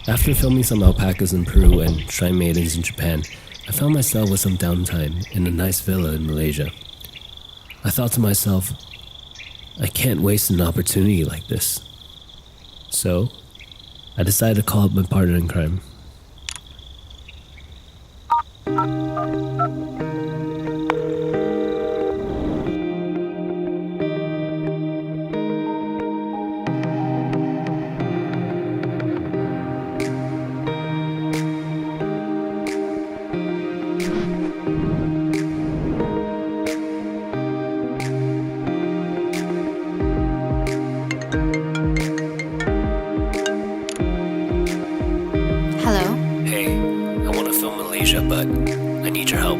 After filming some alpacas in Peru and shrine maidens in Japan, I found myself with some downtime in a nice villa in Malaysia. I thought to myself, I can't waste an opportunity like this. So, I decided to call up my partner in crime. But I need your help.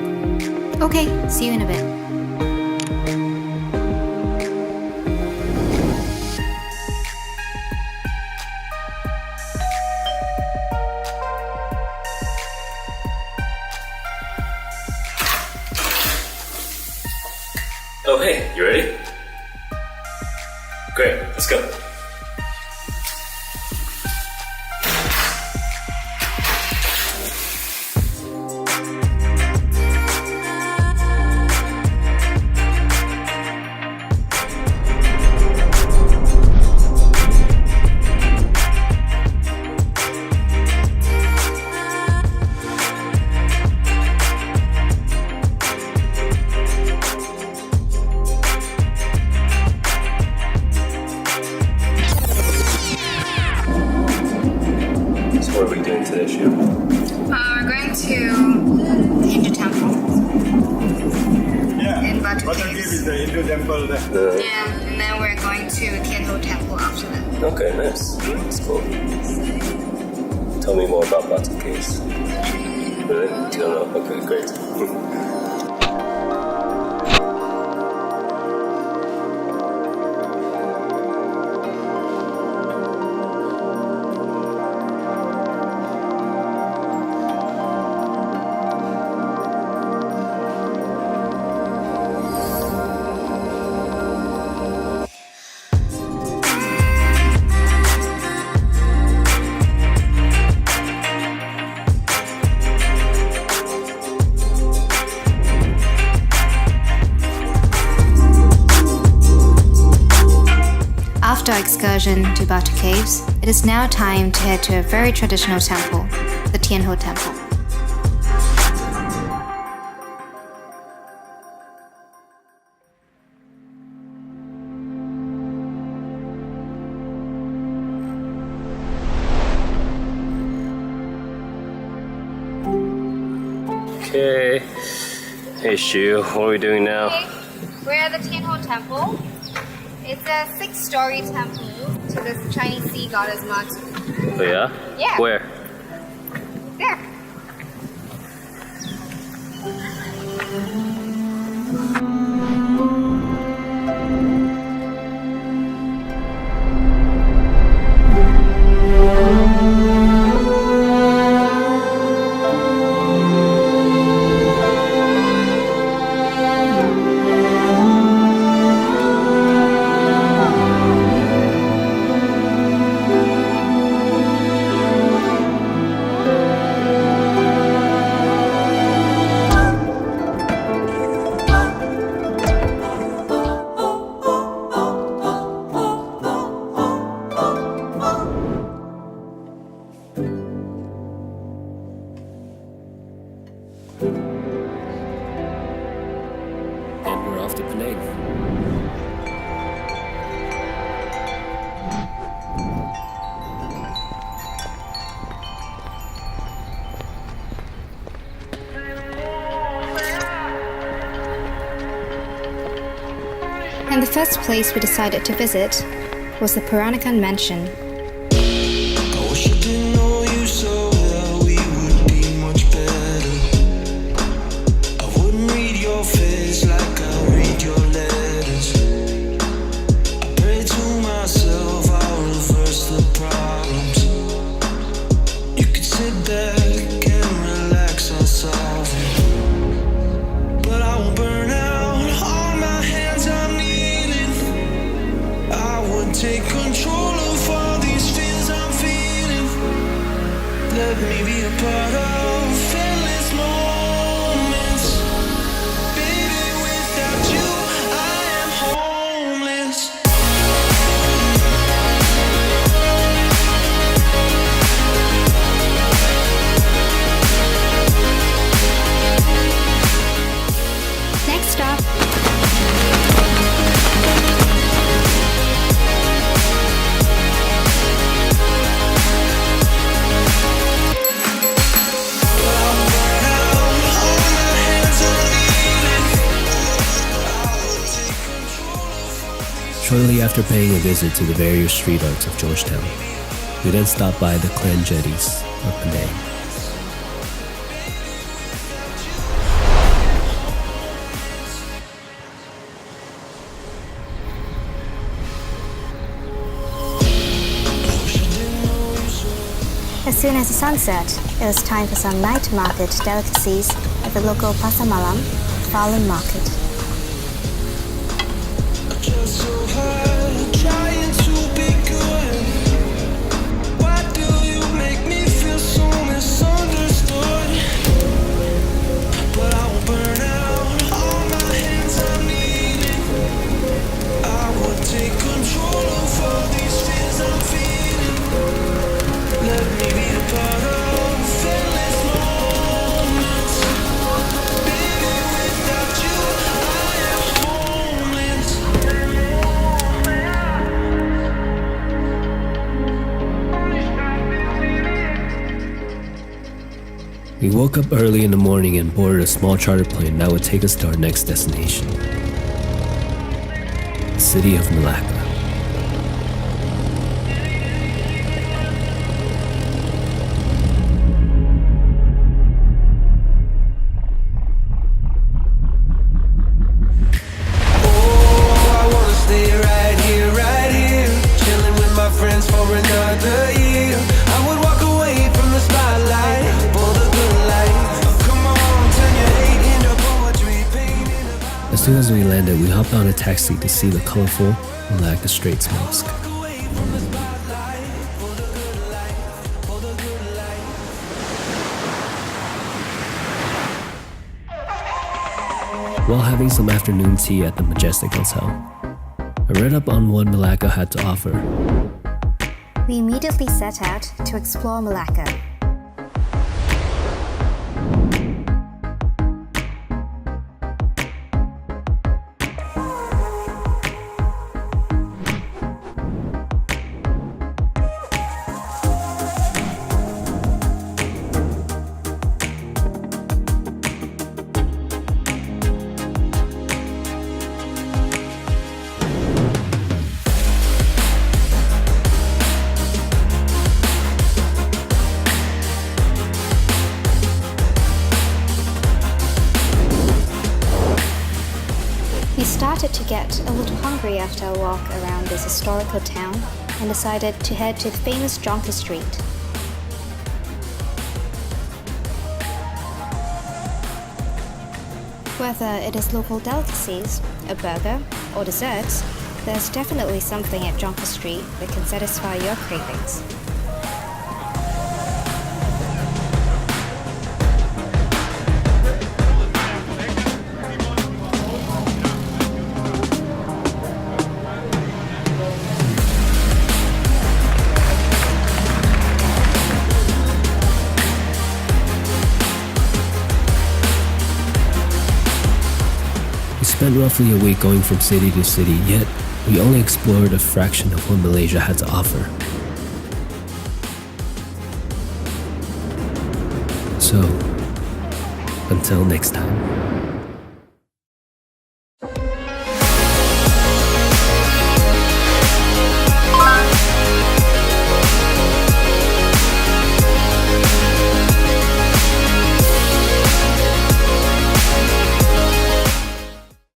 Okay, see you in a bit. Oh, hey, you ready? Great, let's go. What are we doing today, Shu? We're going to Hindu temple. Yeah. In Batu Batu Cave is the Hindu temple there. Yeah, and then we're going to Tianho temple after that. Okay, nice. That's cool. Tell me more about Batu Caves. Really? You don't know? Okay, great. After our excursion to Batu Caves, it is now time to head to a very traditional temple, the Tianho Temple. Okay. Hey Shu, what are we doing now? Okay, we're at the Tianho Temple. It's a 6-story temple to the Chinese sea goddess Malacca. Oh yeah? Yeah. Where? There. And we're off to Penang. And the first place we decided to visit was the Peranakan Mansion. I wish I didn't know you so well, we would be much better. I wouldn't read your face like I read your letters. I pray to myself, I'll reverse the problems. You could sit back and relax, I'll solve it. But I won't burn out, on my hands I'm kneeling. I would take control of all these fears I'm feeling. Let me be a part of endless moments. Baby, without you, I am homeless. Next stop. Shortly after paying a visit to the various street arts of Georgetown, we then stopped by the clan jetties of Penang. As soon as the sun set, it was time for some night market delicacies at the local Pasar Malam, Falun Market. Just so hard, trying to be good. Why do you make me feel so misunderstood? But I won't burn out, all my hands are needed. I will take control of all these fears I'm feeling. Let me be a part of endless moments. Baby, without you, I am homeless. We woke up early in the morning and boarded a small charter plane that would take us to our next destination, the city of Malacca. I wanna stay right here, chilling with my friends for another year. I would walk away from the spotlight for the good life. Oh, come on, turn your hate into poetry, painting about. As soon as we landed, we hopped on a taxi to see the colorful Malacca Straits Mosque. Walk away from the spotlight for the good life, for the good life. While having some afternoon tea at the Majestic Hotel, I read up on what Malacca had to offer. We immediately set out to explore Malacca. We started to get a little hungry after our walk around this historical town and decided to head to the famous Jonker Street. Whether it is local delicacies, a burger, or desserts, there's definitely something at Jonker Street that can satisfy your cravings. We spent roughly a week going from city to city, yet we only explored a fraction of what Malaysia had to offer. So, until next time.